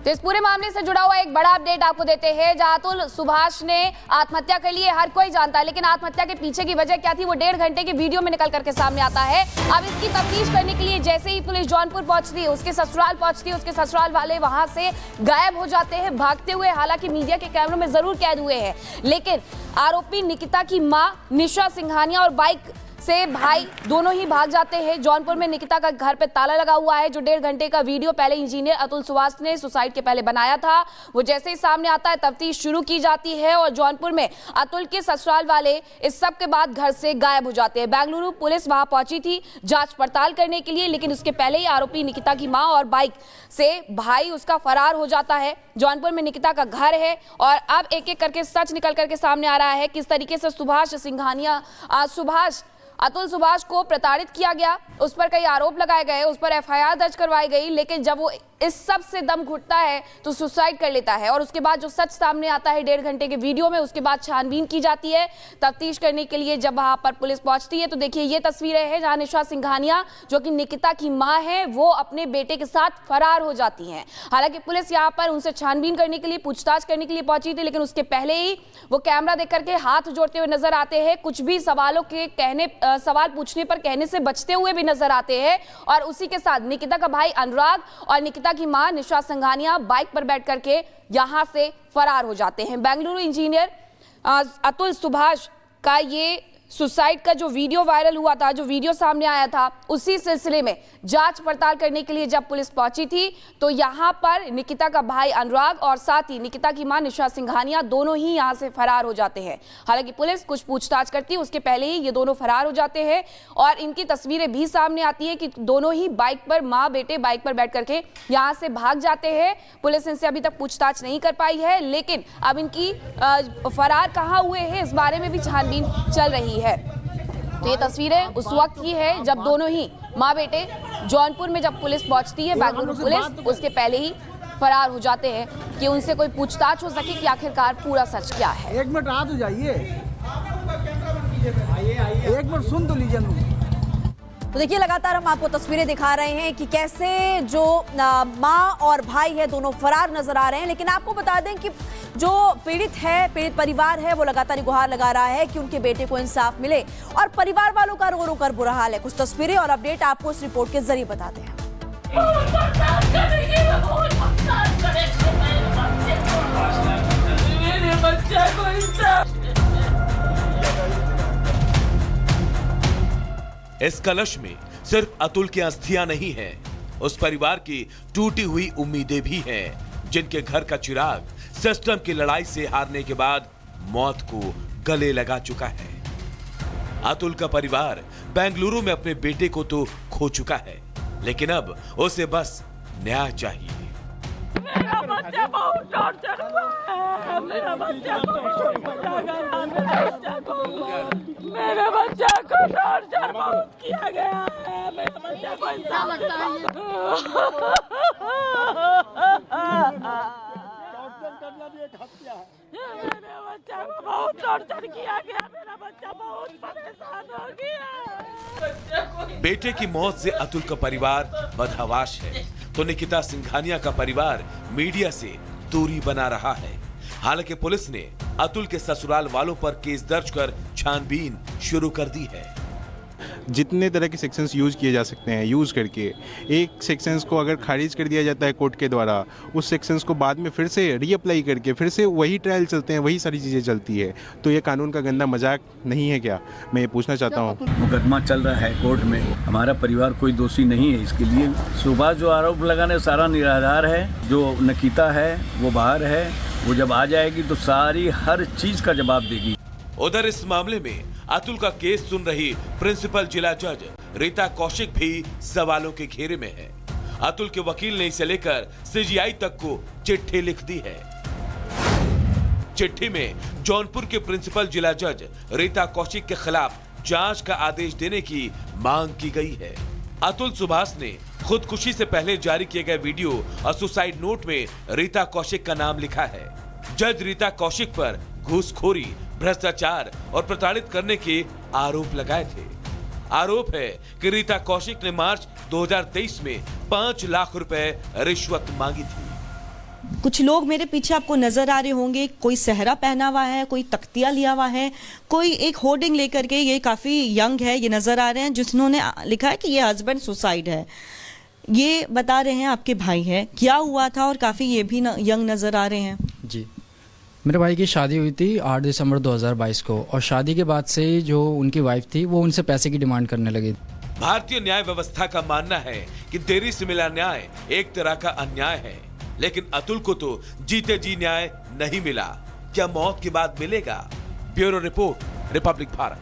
तो इस पूरे मामले से जुड़ा हुआ एक बड़ा अपडेट आपको देते हैं, जहां अतुल सुभाष ने आत्महत्या कर ली है, हर कोई जानता है, लेकिन आत्महत्या के पीछे की वजह क्या थी वो 1.5 घंटे की वीडियो में निकल करके सामने आता है। अब इसकी तफ्तीश करने के लिए जैसे ही पुलिस जौनपुर पहुंचती है, उसके ससुराल पहुंचती है, उसके ससुराल वाले वहां से गायब हो जाते हैं भागते हुए। हालांकि मीडिया के कैमरों में जरूर कैद हुए हैं, लेकिन आरोपी निकिता की मां निशा सिंघानिया और बाइक से भाई दोनों ही भाग जाते हैं। जौनपुर में निकिता का घर पे ताला लगा हुआ है। जो 1.5 घंटे का वीडियो पहले इंजीनियर अतुल सुभाष ने सुसाइड के पहले बनाया था, वो जैसे ही सामने आता है तफ्तीश शुरू की जाती है और जौनपुर में अतुल के ससुराल वाले इस सब के बाद घर से गायब हो जाते हैं। बेंगलुरु पुलिस वहां पहुंची थी जांच पड़ताल करने के लिए, लेकिन उसके पहले ही आरोपी निकिता की मां और बाइक से भाई उसका फरार हो जाता है। जौनपुर में निकिता का घर है और अब एक एक करके सच निकल करके सामने आ रहा है किस तरीके से अतुल सुभाष को प्रताड़ित किया गया, उस पर कई आरोप लगाए गए, उस पर एफआईआर दर्ज करवाई गई, लेकिन जब वो इस सब से दम घुटता है तो सुसाइड कर लेता है। और उसके बाद जो सच सामने आता है 1.5 घंटे के वीडियो में, उसके बाद छानबीन की जाती है तफ्तीश करने के लिए। जब वहां पर पुलिस पहुंचती है तो देखिए ये तस्वीरें हैं जहां निशा सिंघानिया जो कि निकिता की मां है, वो अपने बेटे के साथ फरार हो जाती हैं। हालांकि पुलिस यहां पर उनसे छानबीन करने के लिए, पूछताछ करने के लिए पहुंची थी, लेकिन उसके पहले ही वो कैमरा देख करके हाथ जोड़ते हुए नजर आते हैं, कुछ भी सवाल पूछने पर कहने से बचते हुए भी नजर आते हैं। और उसी के साथ निकिता का भाई अनुराग और निकिता की मां निशा सिंघानिया बाइक पर बैठ करके यहां से फरार हो जाते हैं। बेंगलुरु इंजीनियर अतुल सुभाष का ये सुसाइड का जो वीडियो वायरल हुआ था, जो वीडियो सामने आया था, उसी सिलसिले में जांच पड़ताल करने के लिए जब पुलिस पहुंची थी तो यहां पर निकिता का भाई अनुराग और साथ ही निकिता की मां निशा सिंघानिया दोनों ही यहां से फरार हो जाते हैं। हालांकि पुलिस कुछ पूछताछ करती है, उसके पहले ही ये दोनों फरार हो जाते हैं और इनकी तस्वीरें भी सामने आती है कि दोनों ही बाइक पर, माँ बेटे बाइक पर बैठ करके यहां से भाग जाते हैं। पुलिस इनसे अभी तक पूछताछ नहीं कर पाई है, लेकिन अब इनकी फरार कहाँ हुए हैं इस बारे में भी छानबीन चल रही है। तो ये तस्वीरें उस वक्त की है जब दोनों ही माँ बेटे जौनपुर में जब पुलिस पहुंचती है, बेंगलुरु पुलिस, उसके पहले ही फरार हो जाते हैं कि उनसे कोई पूछताछ हो सके कि आखिरकार पूरा सच क्या है। 1 मिनट आ तो जाइए, 1 मिनट सुन तो लीजिए। तो देखिए लगातार हम आपको तस्वीरें दिखा रहे हैं कि कैसे जो माँ और भाई है दोनों फरार नजर आ रहे हैं। लेकिन आपको बता दें कि जो पीड़ित परिवार है वो लगातार गुहार लगा रहा है कि उनके बेटे को इंसाफ मिले और परिवार वालों का रो रो कर बुरा हाल है। कुछ तस्वीरें और अपडेट आपको इस रिपोर्ट के जरिए बताते हैं। इस कलश में सिर्फ अतुल की अस्थियां नहीं हैं, उस परिवार की टूटी हुई उम्मीदें भी हैं, जिनके घर का चिराग सिस्टम की लड़ाई से हारने के बाद मौत को गले लगा चुका है। अतुल का परिवार बेंगलुरु में अपने बेटे को तो खो चुका है, लेकिन अब उसे बस न्याय चाहिए। मेरा बच्चा बहुत टॉर्चर हुआ है, मेरे बच्चे को टॉर्चर बहुत किया गया है, मेरे बच्चे को इंसाफ लगता है। मेरे बच्चे को बहुत टॉर्चर किया गया, मेरा बच्चा बहुत परेशान हो गया। बेटे की मौत से अतुल का परिवार बदहवाश है, तो निकिता सिंघानिया का परिवार मीडिया से दूरी बना रहा है। हालांकि पुलिस ने अतुल के ससुराल वालों पर केस दर्ज कर छानबीन शुरू कर दी है। जितने तरह के सेक्शंस यूज़ किए जा सकते हैं, यूज़ करके एक सेक्शंस को अगर खारिज कर दिया जाता है कोर्ट के द्वारा, उस सेक्शंस को बाद में फिर से रीअप्लाई करके फिर से वही ट्रायल चलते हैं, वही सारी चीज़ें चलती है। तो ये कानून का गंदा मजाक नहीं है क्या? मैं ये पूछना चाहता हूँ। मुकदमा चल रहा है कोर्ट में, हमारा परिवार कोई दोषी नहीं है इसके लिए। सुभाष जो आरोप लगाने सारा निराधार है। जो निकिता है वो बाहर है, वो जब आ जाएगी तो सारी हर चीज का जवाब देगी। उधर इस मामले में अतुल का केस सुन रही प्रिंसिपल जिला जज रीता कौशिक भी सवालों के घेरे में है। अतुल के वकील ने इसे लेकर सीजीआई तक को चिट्ठी लिख दी है। चिट्ठी में जौनपुर के प्रिंसिपल जिला जज रीता कौशिक के खिलाफ जांच का आदेश देने की मांग की गई है। अतुल सुभाष ने खुदकुशी से पहले जारी किए गए वीडियो और सुसाइड नोट में रीता कौशिक का नाम लिखा है। जज रीता कौशिक पर घूसखोरी, भ्रष्टाचार और प्रताड़ित करने के आरोप लगाए थे। आरोप है कि रीता कौशिक ने मार्च 2023 में 5 लाख रुपए रिश्वत मांगी थी। कुछ लोग मेरे पीछे आपको नजर आ रहे होंगे, कोई सहरा पहना हुआ है, कोई तख्तिया लिया हुआ है, कोई एक होर्डिंग लेकर के, ये काफ़ी यंग है, ये नज़र आ रहे हैं, जिन्होंने लिखा है कि ये हस्बैंड सुसाइड है। ये बता रहे हैं आपके भाई है, क्या हुआ था, और काफ़ी ये भी यंग नज़र आ रहे हैं। जी, मेरे भाई की शादी हुई थी 8 दिसंबर 2022 को, और शादी के बाद से जो उनकी वाइफ थी वो उनसे पैसे की डिमांड करने लगी। भारतीय न्याय व्यवस्था का मानना है कि देरी से मिला न्याय एक तरह का अन्याय है, लेकिन अतुल को तो जीते जी न्याय नहीं मिला। क्या मौत के बाद मिलेगा? Bureau report, Republic Bharat.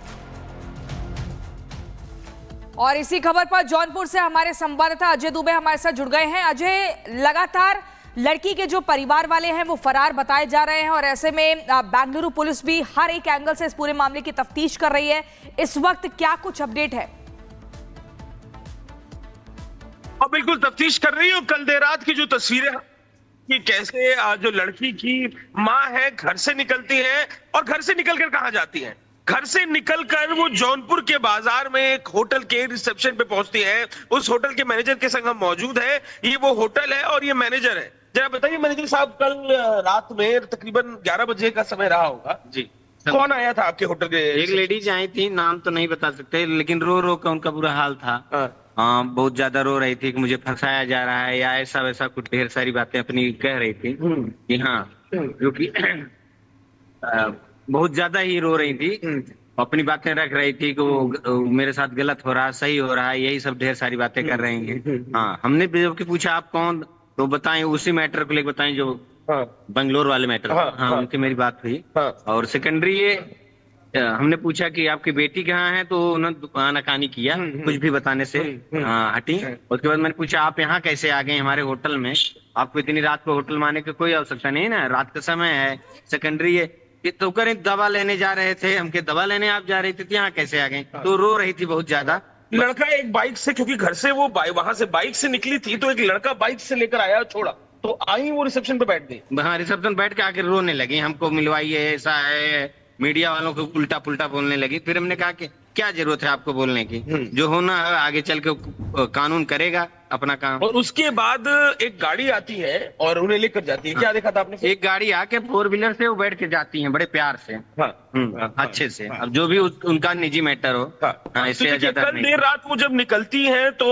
और इसी खबर पर जौनपुर से हमारे संवाददाता अजय दुबे हमारे साथ जुड़ गए हैं। अजय, लगातार लड़की के जो परिवार वाले हैं वो फरार बताए जा रहे हैं, और ऐसे में बेंगलुरु पुलिस भी हर एक एंगल से इस पूरे मामले की तफ्तीश कर रही है। इस वक्त क्या कुछ अपडेट है? और बिल्कुल तफ्तीश कर रही है। और कल देर रात की जो तस्वीरें कि कैसे जो लड़की की माँ है घर से निकलती है, और घर से निकलकर कहाँ जाती है, घर से निकलकर वो जौनपुर के बाजार में एक होटल के रिसेप्शन पे पहुंचती है। उस होटल के मैनेजर के संग हम मौजूद है। ये वो होटल है और ये मैनेजर है। जरा बताइए मैनेजर साहब, कल रात में तकरीबन 11 बजे का समय रहा होगा जी, कौन आया था आपके होटल के? एक लेडीज आई थी, नाम तो नहीं बता सकते, लेकिन रो रो का उनका बुरा हाल था। हाँ, बहुत ज्यादा रो रही थी कि मुझे फंसाया जा रहा है, या ऐसा वैसा कुछ ढेर सारी बातें अपनी कह रही थी कि हाँ, क्योंकि बहुत ज्यादा ही रो रही थी, अपनी बातें रख रही थी कि वो मेरे साथ गलत हो रहा है, सही हो रहा है, यही सब ढेर सारी बातें कर रही हैं। हाँ, हमने जबकि पूछा आप कौन, तो बताएं उसी मैटर को लेकर बताएं जो बंगलोर वाले मैटर। हाँ, उनकी मेरी बात हुई। और सेकेंडरी ये हमने पूछा कि आपकी बेटी कहाँ है, तो उन्होंने आनाकानी किया, कुछ भी बताने से हटी। उसके बाद मैंने पूछा आप यहाँ कैसे आ गए हमारे होटल में, आपको इतनी रात को होटल में आने की कोई आवश्यकता नहीं ना, रात का समय है। सेकेंडरी ये तो करें दवा लेने जा रहे थे, हमके दवा लेने आप जा रही थी, यहाँ कैसे आ गए? तो रो रही थी बहुत ज्यादा। लड़का एक बाइक से, क्योंकि घर से वो वहां से बाइक से निकली थी, तो एक लड़का बाइक से लेकर आया, छोड़ा, तो आई वो रिसेप्शन पे बैठ गई। हाँ, रिसेप्शन बैठ के आके रोने लगी, हमको मिलवाइए, ऐसा है, मीडिया वालों को उल्टा पुल्टा बोलने लगी। फिर हमने कहा कि क्या जरूरत है आपको बोलने की, जो होना है आगे चल के कानून करेगा अपना काम। और उसके बाद एक गाड़ी आती है और उन्हें लेकर जाती है। क्या देखा था आपने? एक गाड़ी आके 4 व्हीलर से वो बैठ के जाती हैं बड़े प्यार से। अच्छे से। अब जो भी उनका निजी मैटर हो। इससे ज्यादा कल देर रात वो जब निकलती हैं तो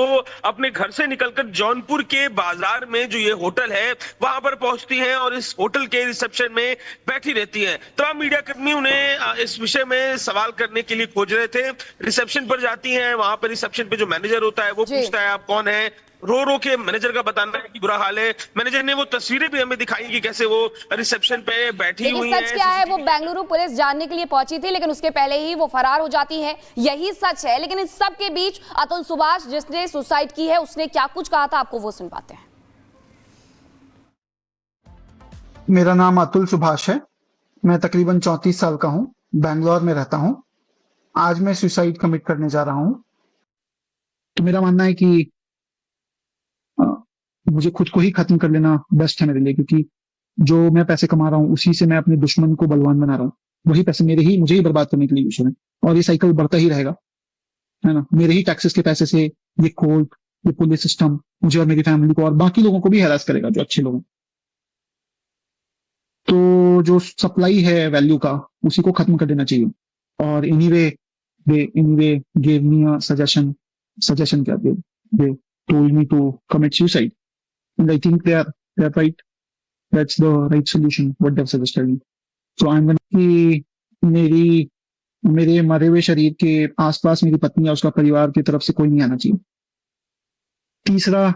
अपने घर से निकलकर जौनपुर के बाजार में जो ये होटल है वहां पर पहुंचती हैं और इस होटल के रिसेप्शन में बैठी रहती है। तमाम मीडिया कर्मी उन्हें इस विषय में सवाल करने के लिए खोज रहे थे। रिसेप्शन पर जाती हैं, वहां पर रिसेप्शन पे जो मैनेजर होता है वो पूछता है आप कौन है। रो रो के मैनेजर का बताना है कि बुरा हाल है। मैनेजर ने वो तस्वीरें भी हमें दिखाई कि कैसे वो रिसेप्शन पे बैठी हुई है। सच क्या है, वो बेंगलुरु पुलिस जानने के लिए पहुंची थी, लेकिन उसके पहले ही वो फरार हो जाती है, यही सच है। लेकिन इस सब के बीच अतुल सुभाष जिसने सुसाइड की है उसने क्या कुछ कहा था, आपको वो सुन पाते हैं। मेरा नाम अतुल सुभाष है, मैं तकरीबन 34 साल का हूँ, बैंगलोर में रहता हूँ। आज मैं सुसाइड कमिट करने जा रहा हूँ। तो मेरा मानना है कि मुझे खुद को ही खत्म कर लेना बेस्ट है मेरे लिए, क्योंकि जो मैं पैसे कमा रहा हूँ उसी से मैं अपने दुश्मन को बलवान बना रहा हूँ। वही पैसे मुझे ही बर्बाद करने के लिए यूज हो रहे हैं और ये साइकिल बढ़ता ही रहेगा, है ना। मेरे ही टैक्सेस के पैसे से ये कोर्ट, ये पुलिस सिस्टम मुझे और मेरी फैमिली को और बाकी लोगों को भी हैरास करेगा जो अच्छे लोग हैं। तो जो सप्लाई है वैल्यू का उसी को खत्म कर देना चाहिए। और anyway gave me a suggestion क्या they told me to commit suicide, and I think they are right. That's the right solution what they've suggested me. So I'm कि मेरे मरे हुए शरीर के आसपास मेरी पत्नी या उसका परिवार की तरफ से कोई नहीं आना चाहिए। तीसरा,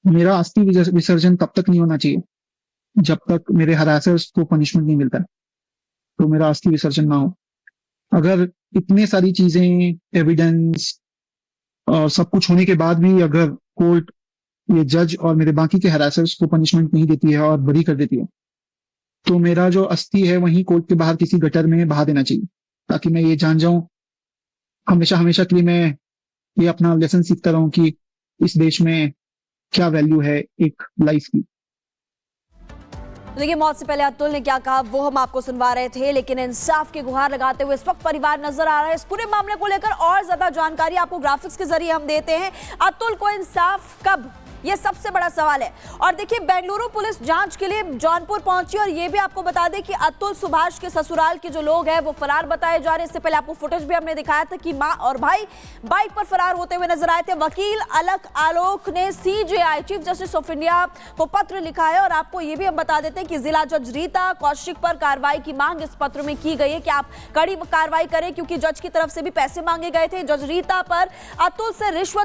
मेरा अस्थि विसर्जन तब तक नहीं होना चाहिए जब तक मेरे हरासर्स को पनिशमेंट नहीं मिलता है, तो मेरा अस्थि विसर्जन ना हो। अगर इतने सारी चीजें, एविडेंस और सब कुछ होने के बाद भी अगर कोर्ट, ये जज और मेरे बाकी के हरासर्स को पनिशमेंट नहीं देती है और बरी कर देती है, तो मेरा जो अस्थि है वहीं कोर्ट के बाहर किसी गटर में बहा देना चाहिए, ताकि मैं ये जान जाऊं हमेशा के लिए, मैं ये अपना लेसन सीखता रहूं कि इस देश में क्या वैल्यू है एक लाइफ की। देखिए, मौत से पहले अतुल ने क्या कहा वो हम आपको सुनवा रहे थे, लेकिन इंसाफ की गुहार लगाते हुए इस वक्त परिवार नजर आ रहा है। इस पूरे मामले को लेकर और ज्यादा जानकारी आपको ग्राफिक्स के जरिए हम देते हैं। अतुल को इंसाफ कब ये सबसे बड़ा सवाल है। और देखिए, बेंगलुरु पुलिस जांच के लिए जौनपुर पहुंची और ये भी आपको बता दें कि अतुल सुभाष के ससुराल के जो लोग हैं वो फरार बताए जा रहे हैं। इससे पहले आपको फुटेज भी हमने दिखाया था कि मां और भाई बाइक पर फरार होते हुए नजर आए थे। वकील अलक आलोक ने CJI chief justice of India को पत्र लिखा है और आपको ये भी हम बता देते हैं कि जिला जज रीता कौशिक पर कार्रवाई की मांग इस पत्र में की गई है कि आप कड़ी कार्रवाई करें, क्योंकि जज की तरफ से भी पैसे मांगे गए थे। जज रीता पर अतुल से रिश्वत